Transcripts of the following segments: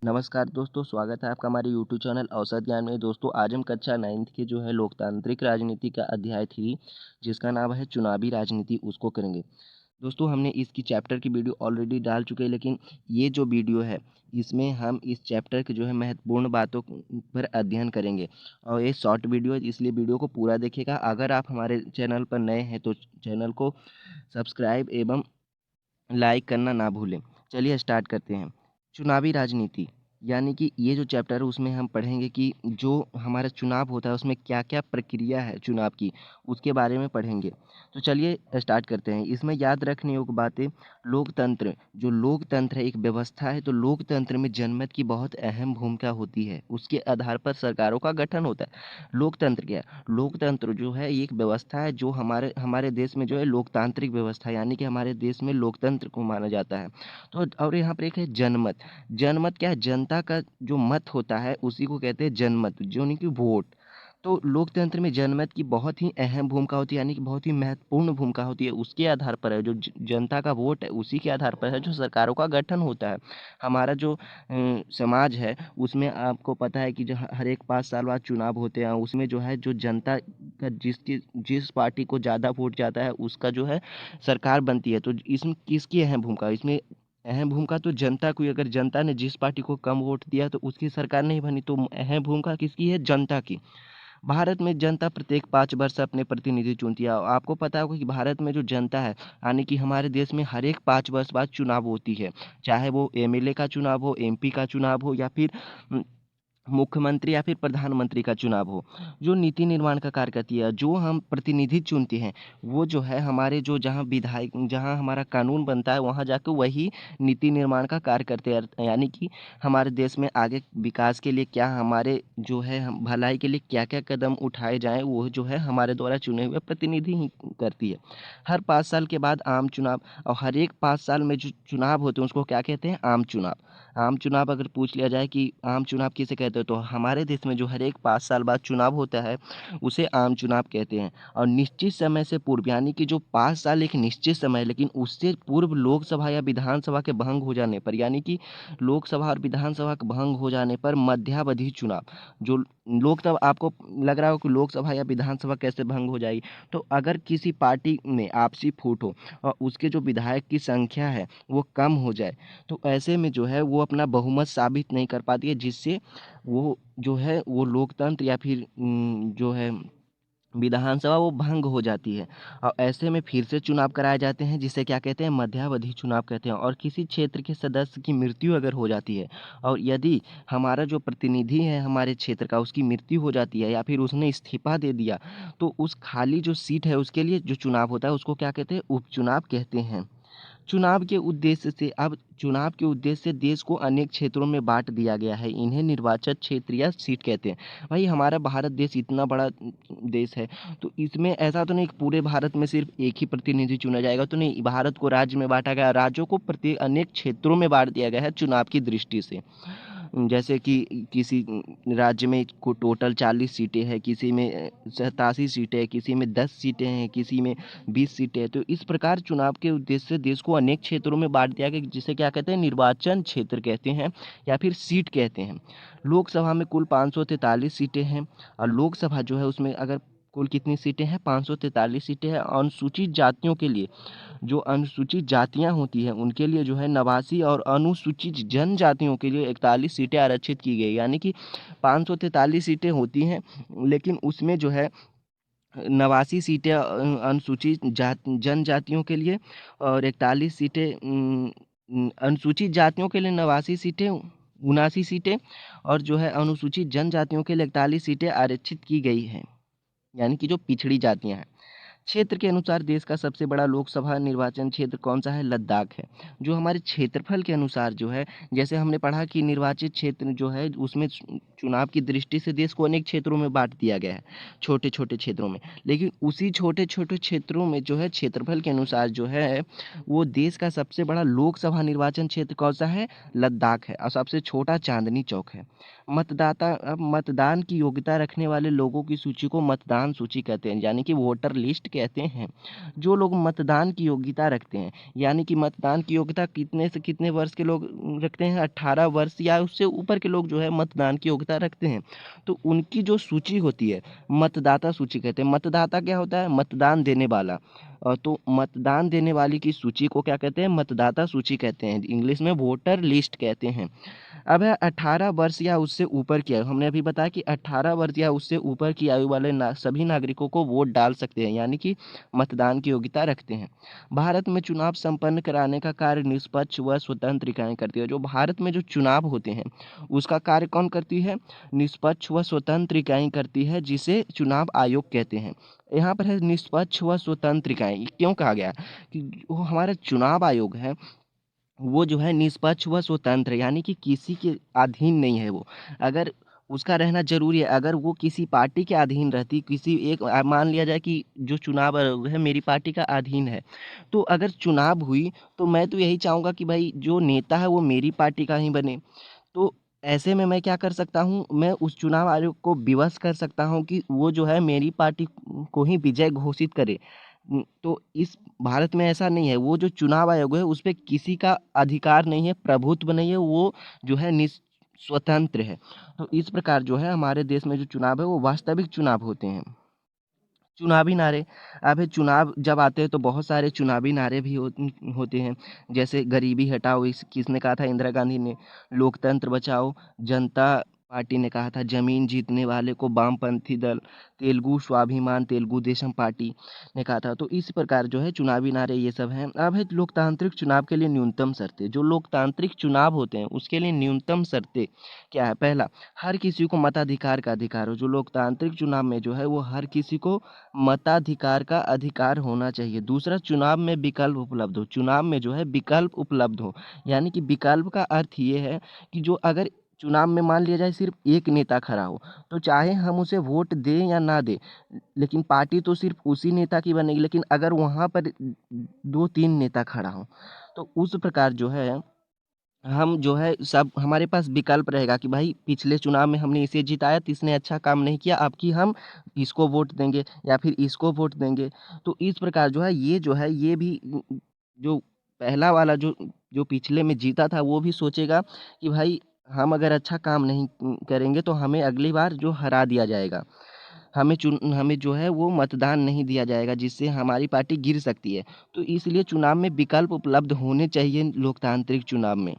नमस्कार दोस्तों, स्वागत है आपका हमारे यूट्यूब चैनल औसत ज्ञान में। दोस्तों आज हम कक्षा 9th के जो है लोकतांत्रिक राजनीति का अध्याय 3 जिसका नाम है चुनावी राजनीति उसको करेंगे। दोस्तों हमने इसकी चैप्टर की वीडियो ऑलरेडी डाल चुके हैं, लेकिन ये जो वीडियो है इसमें हम इस चैप्टर के जो है महत्वपूर्ण बातों पर अध्ययन करेंगे और ये शॉर्ट वीडियो है, इसलिए वीडियो को पूरा देखिएगा। अगर आप हमारे चैनल पर नए हैं तो चैनल को सब्सक्राइब एवं लाइक करना ना भूलें। चलिए स्टार्ट करते हैं। चुनावी राजनीति यानी कि ये जो चैप्टर है उसमें हम पढ़ेंगे कि जो हमारा चुनाव होता है उसमें क्या-क्या प्रक्रिया है चुनाव की, उसके बारे में पढ़ेंगे। तो चलिए स्टार्ट करते हैं। इसमें याद रखने योग्य बातें, लोकतंत्र, जो लोकतंत्र है एक व्यवस्था है, तो लोकतंत्र में जनमत की बहुत अहम भूमिका होती है। उसके आधार पर सरकारों का गठन होता है। लोकतंत्र क्या है? लोकतंत्र जो है ये एक व्यवस्था है जो हमारे हमारे देश में जो है लोकतांत्रिक व्यवस्था है, यानी कि हमारे देश में लोकतंत्र को माना जाता है। तो और यहाँ पर एक है जनमत। जनमत क्या है? जनता का जो मत होता है उसी को कहते हैं जनमत, जो यानी कि वोट। तो लोकतंत्र में जनमत की बहुत ही अहम भूमिका होती है, यानी कि बहुत ही महत्वपूर्ण भूमिका होती है। उसके आधार पर है जो जनता का वोट है, उसी के आधार पर है जो सरकारों का गठन होता है। हमारा जो समाज है उसमें आपको पता है कि जो हर एक 5 साल बाद चुनाव होते हैं, उसमें जो है जो जनता का जिस पार्टी को ज़्यादा वोट जाता है उसका जो है सरकार बनती है। तो इसमें किसकी अहम भूमिका है? इसमें अहम भूमिका तो जनता की। अगर जनता ने जिस पार्टी को कम वोट दिया तो उसकी सरकार नहीं बनी, तो अहम भूमिका किसकी है? जनता की। भारत में जनता प्रत्येक 5 वर्ष अपने प्रतिनिधि चुनती है। और आपको पता होगा कि भारत में जो जनता है, यानी कि हमारे देश में हर एक 5 वर्ष बाद चुनाव होती है। चाहे वो एमएलए का चुनाव हो, एमपी का चुनाव हो या फिर मुख्यमंत्री या फिर प्रधानमंत्री का चुनाव हो। जो नीति निर्माण का कार्य करती है, जो हम प्रतिनिधि चुनते हैं, वो जो है हमारे जो जहाँ विधायक जहाँ हमारा कानून बनता है वहाँ जाके वही नीति निर्माण का कार्य करते हैं। यानी कि हमारे देश में आगे विकास के लिए क्या हमारे जो है हम भलाई के लिए क्या-क्या कदम उठाए जाएँ, वो जो है हमारे द्वारा चुने हुए प्रतिनिधि ही करती है। हर 5 साल के बाद आम चुनाव, और हर एक 5 साल में जो चुनाव होते हैं उसको क्या कहते हैं? आम चुनाव। आम चुनाव अगर पूछ लिया जाए कि आम चुनाव किसे कहते हैं, तो हमारे देश में जो हर एक 5 साल बाद चुनाव होता है उसे आम चुनाव कहते हैं। और निश्चित समय से पूर्व, यानी कि जो 5 साल एक निश्चित समय है, लेकिन उससे पूर्व लोकसभा या विधानसभा के भंग हो जाने पर, यानी कि लोकसभा और विधानसभा के भंग हो जाने पर मध्यावधि चुनाव, जो लोकसभा आपको लग रहा हो कि लोकसभा या विधानसभा कैसे भंग हो जाएगी, तो अगर किसी पार्टी में आपसी फूट हो और उसके जो विधायक की संख्या है वो कम हो जाए, तो ऐसे में जो है वो अपना बहुमत साबित नहीं कर पाती है, जिससे वो जो है वो लोकतंत्र या फिर जो है विधानसभा वो भंग हो जाती है। और ऐसे में फिर से चुनाव कराए जाते हैं जिसे क्या कहते हैं? मध्यावधि चुनाव कहते हैं। और किसी क्षेत्र के सदस्य की मृत्यु अगर हो जाती है और यदि हमारा जो प्रतिनिधि है हमारे क्षेत्र का उसकी मृत्यु हो जाती है या फिर उसने इस्तीफा दे दिया, तो उस खाली जो सीट है उसके लिए जो चुनाव होता है उसको क्या कहते हैं? उपचुनाव कहते हैं। चुनाव के उद्देश्य से देश को अनेक क्षेत्रों में बाँट दिया गया है। इन्हें निर्वाचन क्षेत्र या सीट कहते हैं। भाई हमारा भारत देश इतना बड़ा देश है, तो इसमें ऐसा तो नहीं कि पूरे भारत में सिर्फ़ एक ही प्रतिनिधि चुना जाएगा, तो नहीं, भारत को राज्य में बाँटा गया है। राज्यों को प्रति अनेक क्षेत्रों में बाँट दिया गया है चुनाव की दृष्टि से। जैसे कि किसी राज्य में को टोटल 40 सीटें हैं, किसी में 87 सीटें हैं, किसी में 10 सीटें हैं, किसी में 20 सीटें हैं। तो इस प्रकार चुनाव के उद्देश्य से देश को अनेक क्षेत्रों में बाँट दिया गया, जिसे क्या कहते हैं? निर्वाचन क्षेत्र कहते हैं या फिर सीट कहते हैं। लोकसभा में कुल 543 सीटें हैं और लोकसभा जो है उसमें अगर कुल कितनी सीटें हैं? 543 सीटें हैं। अनुसूचित जातियों के लिए, जो अनुसूचित जातियाँ होती हैं उनके लिए जो है 89 और अनुसूचित जनजातियों के लिए 41 सीटें आरक्षित की गई। यानी कि 543 सीटें होती हैं, लेकिन उसमें जो है 89 सीटें अनुसूचित जनजातियों के लिए और 41 सीटें अनुसूचित जातियों के लिए 89 सीटें, 79 सीटें, और जो है अनुसूचित जनजातियों के लिए 41 सीटें आरक्षित की गई हैं, यानी कि जो पिछड़ी जातियाँ हैं। क्षेत्र के अनुसार देश का सबसे बड़ा लोकसभा निर्वाचन क्षेत्र कौन-सा है? लद्दाख है। जो हमारे क्षेत्रफल के अनुसार जो है, जैसे हमने पढ़ा कि निर्वाचित क्षेत्र जो है उसमें चुनाव की दृष्टि से देश को अनेक क्षेत्रों में बाँट दिया गया है, छोटे-छोटे क्षेत्रों में। लेकिन उसी छोटे-छोटे क्षेत्रों में जो है क्षेत्रफल के अनुसार जो है, वो देश का सबसे बड़ा लोकसभा निर्वाचन क्षेत्र कौन-सा है? लद्दाख है। और सबसे छोटा चांदनी चौक है। मतदान की योग्यता रखने वाले लोगों की सूची को मतदान सूची कहते हैं, यानी कि वोटर लिस्ट कहते हैं जो लोग मतदान की योग्यता रखते हैं, यानी कि मतदान की योग्यता कितने से कितने वर्ष के लोग रखते हैं, 18 वर्ष या उससे ऊपर के लोग जो है मतदान की योग्यता रखते हैं। तो उनकी जो सूची होती है मतदाता सूची कहते हैं। मतदाता क्या होता है? मतदान देने वाला। तो मतदान देने वाली की सूची को क्या कहते हैं? मतदाता सूची कहते हैं, इंग्लिश में वोटर लिस्ट कहते हैं। अब है 18 वर्ष या उससे ऊपर की आयु। हमने अभी बताया कि 18 वर्ष या उससे ऊपर की आयु वाले सभी नागरिकों को वोट डाल सकते हैं, यानी कि मतदान की योग्यता रखते हैं। भारत में चुनाव संपन्न कराने का कार्य निष्पक्ष व स्वतंत्र इकाई करती है। जो भारत में जो चुनाव होते हैं उसका कार्य कौन करती है? निष्पक्ष व स्वतंत्र इकाई करती है, जिसे चुनाव आयोग कहते हैं। यहाँ पर है निष्पक्ष व स्वतंत्र इकाई। क्यों कहा गया? कि वो हमारा चुनाव आयोग है वो जो है निष्पक्ष व स्वतंत्र, यानी कि किसी के अधीन नहीं है वो। अगर उसका रहना ज़रूरी है, अगर वो किसी पार्टी के अधीन रहती, किसी एक मान लिया जाए कि जो चुनाव है मेरी पार्टी का अधीन है, तो अगर चुनाव हुई तो मैं तो यही चाहूँगा कि भाई जो नेता है वो मेरी पार्टी का ही बने। तो ऐसे में मैं क्या कर सकता हूँ, मैं उस चुनाव आयोग को विवश कर सकता हूँ कि वो जो है मेरी पार्टी को ही विजय घोषित करे। तो इस भारत में ऐसा नहीं है, वो जो चुनाव आयोग है उस पे किसी का अधिकार नहीं है, प्रभुत्व नहीं है, वो जो है स्वतंत्र है। तो इस प्रकार जो है हमारे देश में जो चुनाव है वो वास्तविक चुनाव होते हैं। चुनावी नारे। अब ये चुनाव जब आते हैं तो बहुत सारे चुनावी नारे भी होते हैं, जैसे गरीबी हटाओ, इस किसने कहा था? इंदिरा गांधी ने। लोकतंत्र बचाओ, जनता पार्टी ने कहा था। जमीन जीतने वाले को वामपंथी दल। तेलुगु स्वाभिमान तेलुगु देशम पार्टी ने कहा था। तो इस प्रकार जो है चुनावी नारे ये सब हैं। अब है लोकतांत्रिक चुनाव के लिए न्यूनतम शर्तें। जो लोकतांत्रिक चुनाव होते हैं उसके लिए न्यूनतम शर्तें क्या है? पहला, हर किसी को मताधिकार का अधिकार हो। जो लोकतांत्रिक चुनाव में जो है वो हर किसी को मताधिकार का अधिकार होना चाहिए। दूसरा, चुनाव में विकल्प उपलब्ध हो। चुनाव में जो है विकल्प उपलब्ध हो, यानी कि विकल्प का अर्थ ये है कि जो अगर चुनाव में मान लिया जाए सिर्फ एक नेता खड़ा हो, तो चाहे हम उसे वोट दें या ना दें, लेकिन पार्टी तो सिर्फ उसी नेता की बनेगी। लेकिन अगर वहाँ पर 2-3 नेता खड़ा हो, तो उस प्रकार जो है हम जो है सब हमारे पास विकल्प रहेगा कि भाई पिछले चुनाव में हमने इसे जिताया तो इसने अच्छा काम नहीं किया, अब की हम इसको वोट देंगे या फिर इसको वोट देंगे। तो इस प्रकार जो है ये भी जो पहला वाला जो जो पिछले में जीता था वो भी सोचेगा कि भाई हम अगर अच्छा काम नहीं करेंगे तो हमें अगली बार जो हरा दिया जाएगा। हमें जो है वो मतदान नहीं दिया जाएगा, जिससे हमारी पार्टी गिर सकती है। तो इसलिए चुनाव में विकल्प उपलब्ध होने चाहिए लोकतांत्रिक चुनाव में।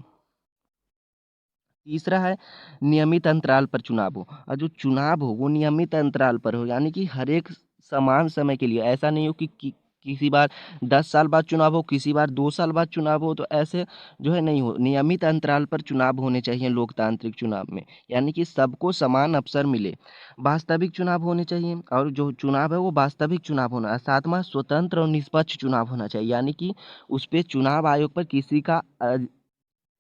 तीसरा है नियमित अंतराल पर चुनाव हो, और जो चुनाव हो वो नियमित अंतराल पर हो, यानी कि हर एक समान समय के लिए। ऐसा नहीं हो कि किसी बार 10 साल बाद चुनाव हो, किसी बार 2 साल बाद चुनाव हो, तो ऐसे जो है नहीं हो। नियमित अंतराल पर चुनाव होने चाहिए लोकतांत्रिक चुनाव में, यानी कि सबको समान अवसर मिले। वास्तविक चुनाव होने चाहिए, और जो चुनाव है वो वास्तविक चुनाव होना। सातवां, स्वतंत्र और निष्पक्ष चुनाव होना चाहिए, यानी कि उस पे चुनाव आयोग पर किसी का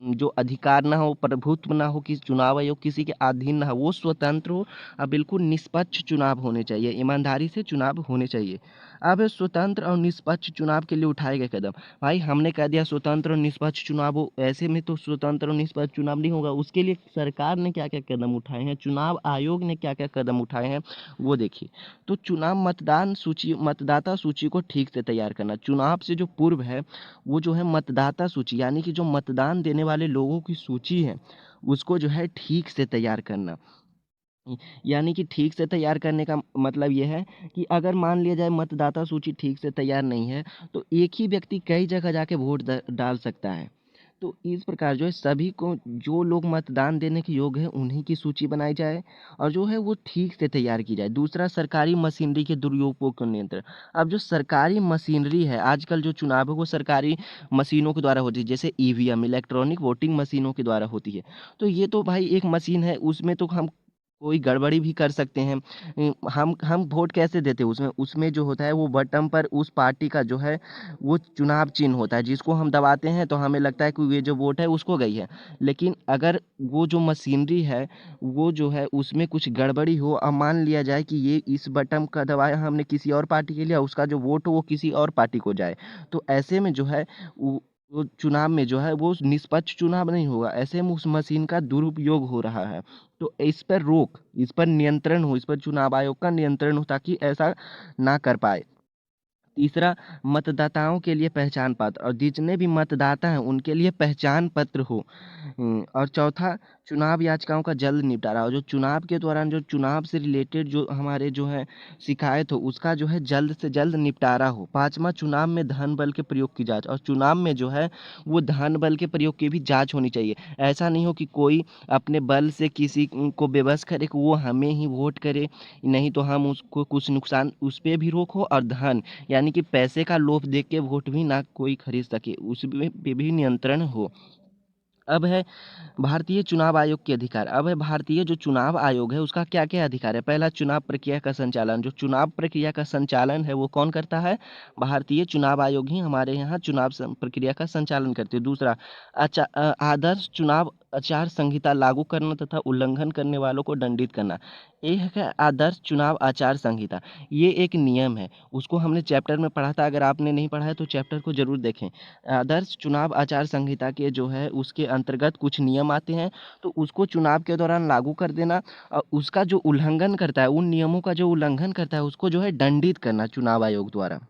जो अधिकार ना हो, प्रभुत्व ना हो, कि चुनाव आयोग किसी के अधीन ना हो, वो स्वतंत्र हो और बिल्कुल निष्पक्ष चुनाव होने चाहिए, ईमानदारी से चुनाव होने चाहिए। अब स्वतंत्र और निष्पक्ष चुनाव के लिए उठाए गए कदम। भाई हमने कह दिया स्वतंत्र और निष्पक्ष चुनाव हो, ऐसे में तो स्वतंत्र और निष्पक्ष चुनाव नहीं होगा। उसके लिए सरकार ने क्या क्या कदम उठाए हैं, चुनाव आयोग ने क्या क्या कदम उठाए हैं, वो देखिए। तो चुनाव मतदाता सूची को ठीक से तैयार करना। चुनाव से जो पूर्व है वो जो है मतदाता सूची, यानी कि जो मतदान देने वाले लोगों की सूची है उसको जो है ठीक से तैयार करना। यानी कि ठीक से तैयार करने का मतलब ये है कि अगर मान लिया जाए मतदाता सूची ठीक से तैयार नहीं है, तो एक ही व्यक्ति कई जगह जाके वोट डाल सकता है। तो इस प्रकार जो है सभी को, जो लोग मतदान देने के योग्य हैं उन्हीं की सूची बनाई जाए और जो है वो ठीक से तैयार की जाए। दूसरा, सरकारी मशीनरी के दुरुपयोग का नियंत्रण। अब जो सरकारी मशीनरी है, आजकल जो चुनाव है वो सरकारी मशीनों के द्वारा होती है, जैसे ईवीएम, इलेक्ट्रॉनिक वोटिंग मशीनों के द्वारा होती है। तो ये तो भाई एक मशीन है, उसमें तो हम कोई गड़बड़ी भी कर सकते हैं। हम वोट कैसे देते हैं उसमें? उसमें जो होता है वो बटन पर उस पार्टी का जो है वो चुनाव चिन्ह होता है, जिसको हम दबाते हैं तो हमें लगता है कि ये जो वोट है उसको गई है। लेकिन अगर वो जो मशीनरी है वो जो है उसमें कुछ गड़बड़ी हो, अब मान लिया जाए कि ये इस बटन का दबाया हमने किसी और पार्टी के लिए, उसका जो वोट हो वो किसी और पार्टी को जाए, तो ऐसे में जो है वो चुनाव में जो है वो निष्पक्ष चुनाव नहीं होगा। ऐसे में उस मशीन का दुरुपयोग हो रहा है। तो इस पर रोक, इस पर नियंत्रण हो, इस पर चुनाव आयोग का नियंत्रण हो, ताकि ऐसा ना कर पाए। तीसरा, मतदाताओं के लिए पहचान पत्र और जितने भी मतदाता हैं उनके लिए पहचान पत्र हो। और चौथा, चुनाव याचिकाओं का जल्द निपटारा हो। जो चुनाव के दौरान जो चुनाव से रिलेटेड जो हमारे जो है शिकायत हो उसका जो है जल्द से जल्द निपटारा हो। पाँचवाँ, चुनाव में धन बल के प्रयोग की जाँच और चुनाव में जो है वो धन बल के प्रयोग की भी जाँच होनी चाहिए। ऐसा नहीं हो कि कोई अपने बल से किसी को बेबस करे कि वो हमें ही वोट करे, नहीं तो हम उसको कुछ नुकसान उस पे भी रोक हो, और धन यानी कि पैसे का लोभ देख के वोट भी ना कोई खरीद सके, उस पे भी नियंत्रण हो। अब है भारतीय चुनाव आयोग के अधिकार। अब है भारतीय जो चुनाव आयोग है उसका क्या-क्या अधिकार है। पहला, चुनाव प्रक्रिया का संचालन। जो चुनाव प्रक्रिया का संचालन है वो कौन करता है? भारतीय चुनाव आयोग ही हमारे यहाँ चुनाव प्रक्रिया का संचालन करते हैं। दूसरा, आदर्श चुनाव आचार संहिता लागू करना तथा उल्लंघन करने वालों को दंडित करना। एक है आदर्श चुनाव आचार संहिता, ये एक नियम है, उसको हमने चैप्टर में पढ़ा था। अगर आपने नहीं पढ़ा है तो चैप्टर को ज़रूर देखें। आदर्श चुनाव आचार संहिता के जो है उसके अंतर्गत कुछ नियम आते हैं, तो उसको चुनाव के दौरान लागू कर देना और उसका जो उल्लंघन करता है, उन नियमों का जो उल्लंघन करता है उसको जो है दंडित करना चुनाव आयोग द्वारा।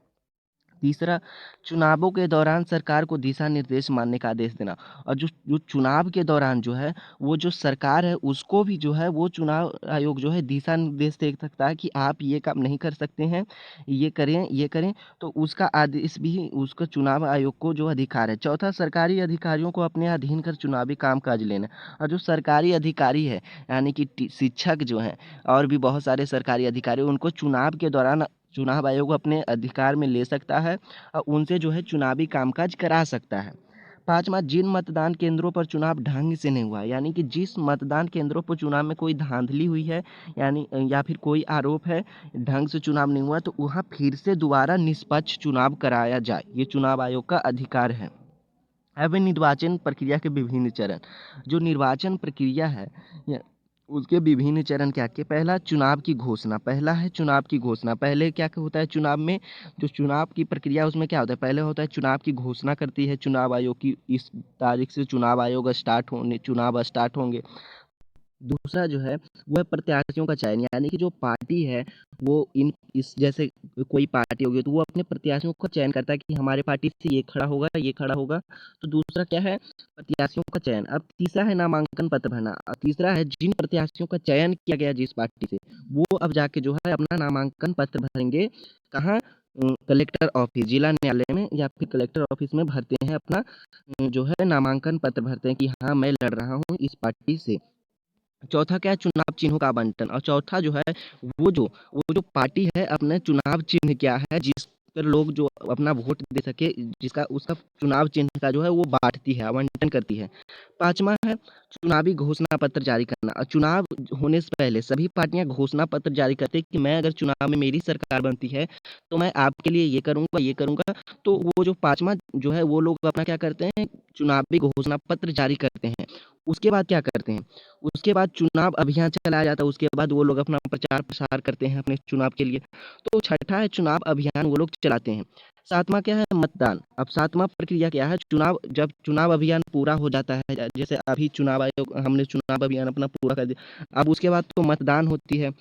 तीसरा, चुनावों के दौरान सरकार को दिशा निर्देश मानने का आदेश देना। और जो जो चुनाव के दौरान जो है वो जो सरकार है उसको भी जो है वो चुनाव आयोग जो है दिशा निर्देश दे सकता है कि आप ये काम नहीं कर सकते हैं, ये करें, ये करें। तो उसका आदेश भी उसका चुनाव आयोग को जो अधिकार है। चौथा, सरकारी अधिकारियों को अपने अधीन कर चुनावी कामकाज लेना। और जो सरकारी अधिकारी है यानी कि शिक्षक जो हैं और भी बहुत सारे सरकारी अधिकारी, उनको चुनाव के दौरान चुनाव आयोग अपने अधिकार में ले सकता है और उनसे जो है चुनावी कामकाज करा सकता है। पाँचवाँ, जिन मतदान केंद्रों पर चुनाव ढंग से नहीं हुआ, यानी कि जिस मतदान केंद्रों पर चुनाव में कोई धांधली हुई है यानी या फिर कोई आरोप है, ढंग से चुनाव नहीं हुआ, तो वहाँ फिर से दोबारा निष्पक्ष चुनाव कराया जाए, ये चुनाव आयोग का अधिकार है। अब निर्वाचन प्रक्रिया के विभिन्न चरण। जो निर्वाचन प्रक्रिया है या उसके विभिन्न चरण क्या-क्या? पहला, चुनाव की घोषणा। पहला है चुनाव की घोषणा। पहले क्या होता है चुनाव में, जो चुनाव की प्रक्रिया है उसमें क्या होता है? पहले होता है चुनाव की घोषणा करती है चुनाव आयोग की इस तारीख से चुनाव स्टार्ट होंगे। दूसरा जो है वो है प्रत्याशियों का चयन, यानी कि जो पार्टी है वो इन इस जैसे कोई पार्टी होगी तो वो अपने प्रत्याशियों का चयन करता है कि हमारे पार्टी से ये खड़ा होगा, ये खड़ा होगा। तो दूसरा क्या है? प्रत्याशियों का चयन। अब तीसरा है नामांकन पत्र भरना। तीसरा है जिन प्रत्याशियों का चयन किया गया जिस पार्टी से, वो अब जाके जो है अपना नामांकन पत्र भरेंगे। कहाँ? कलेक्टर ऑफिस, जिला न्यायालय में या फिर कलेक्टर ऑफिस में भरते हैं अपना जो है नामांकन पत्र भरते हैं कि हाँ, मैं लड़ रहा हूँ इस पार्टी से। चौथा क्या है? चुनाव चिन्हों का आवंटन। और चौथा जो है वो जो पार्टी है अपने चुनाव चिन्ह क्या है जिस पर लोग जो अपना वोट दे सके, जिसका उसका चुनाव चिन्ह का जो है वो बाँटती है, आवंटन करती है। पाँचवाँ है चुनावी घोषणा पत्र जारी करना। और चुनाव होने से पहले सभी पार्टियाँ घोषणा पत्र जारी करती है कि मैं अगर चुनाव में मेरी सरकार बनती है तो मैं आपके लिए ये करूँगा, ये करूँगा। तो वो जो पाँचवाँ जो है वो लोग अपना क्या करते हैं, चुनावी घोषणा पत्र जारी करते हैं। उसके बाद क्या करते हैं? उसके बाद चुनाव अभियान चलाया जाता है, उसके बाद वो लोग अपना प्रचार-प्रसार करते हैं अपने चुनाव के लिए। तो छठा है चुनाव अभियान वो लोग चलाते हैं। सातवाँ क्या है? मतदान। अब सातवाँ प्रक्रिया क्या है? जब चुनाव अभियान पूरा हो जाता है, जैसे अभी चुनाव आयोग हमने चुनाव अभियान अपना पूरा कर दिया। अब उसके बाद तो मतदान होती है।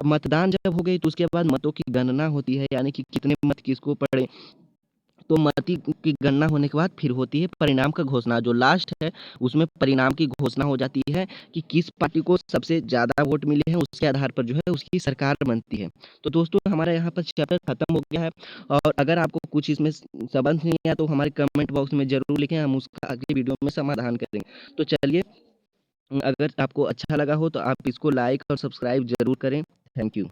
मतदान जब हो गई तो उसके बाद मतों की गणना होती है, यानी कि कितने मत किसको पड़े। तो मती की गणना होने के बाद फिर होती है परिणाम का घोषणा। जो लास्ट है उसमें परिणाम की घोषणा हो जाती है कि किस पार्टी को सबसे ज़्यादा वोट मिले हैं, उसके आधार पर जो है उसकी सरकार बनती है। तो दोस्तों हमारा यहाँ पर चैप्टर खत्म हो गया है, और अगर आपको कुछ इसमें समझ नहीं आया तो हमारे कमेंट बॉक्स में ज़रूर लिखें, हम उसका अगली वीडियो में समाधान करेंगे। तो चलिए, अगर आपको अच्छा लगा हो तो आप इसको लाइक और सब्सक्राइब ज़रूर करें। Thank you.